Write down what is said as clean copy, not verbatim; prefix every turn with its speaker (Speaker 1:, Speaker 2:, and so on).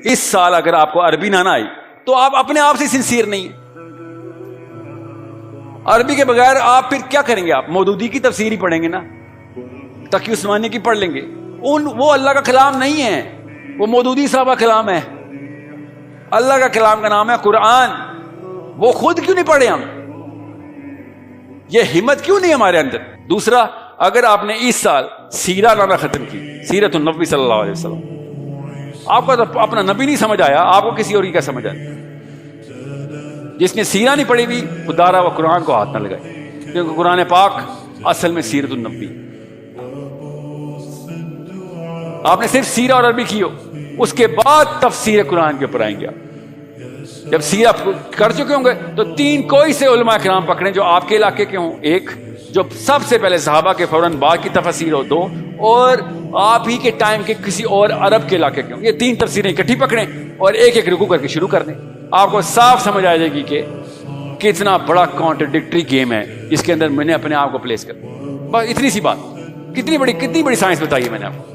Speaker 1: اس سال اگر آپ کو عربی نہ آئی تو آپ اپنے آپ سے سنسیئر نہیں ہیں. عربی کے بغیر آپ پھر کیا کریں گے؟ آپ مودودی کی تفسیر ہی پڑھیں گے نا، تقی عثمانی کی پڑھ لیں گے. وہ اللہ کا کلام نہیں ہے، وہ مودودی صاحب کا کلام ہے. اللہ کا کلام کا نام ہے قرآن. وہ خود کیوں نہیں پڑھے ہم؟ یہ ہمت کیوں نہیں ہمارے اندر؟ دوسرا، اگر آپ نے اس سال سیرہ نہ ختم کی، سیرت النبی صلی اللہ علیہ وسلم، آپ کو تو اپنا نبی نہیں سمجھ آیا، آپ کو کسی اور کی کیا سمجھ آیا؟ جس نے سیرہ نہیں پڑھی ہوئی خدا را وہ قرآن کو ہاتھ نہ لگائے، کیونکہ قرآن پاک اصل میں سیرت النبی. آپ نے صرف سیرہ اور عربی کی ہو، اس کے بعد تفسیر قرآن کے اوپر آئیں گے. آپ جب سیرہ کر چکے ہوں گے تو 3 کوئی سے علماء کرام پکڑیں جو آپ کے علاقے کے ہوں، 1 جو سب سے پہلے صحابہ کے فوراً بعد کی تفسیر ہو، 2 اور آپ ہی کے ٹائم کے کسی اور عرب کے علاقے کے ہوں. یہ 3 تفسیریں اکٹھی پکڑیں اور ایک رکوع کر کے شروع کر دیں. آپ کو صاف سمجھ آ جائے گی کہ کتنا بڑا کانٹرڈکٹری گیم ہے جس کے اندر میں نے اپنے آپ کو پلیس کر. بس اتنی سی بات، کتنی بڑی سائنس بتائی ہے میں نے آپ کو.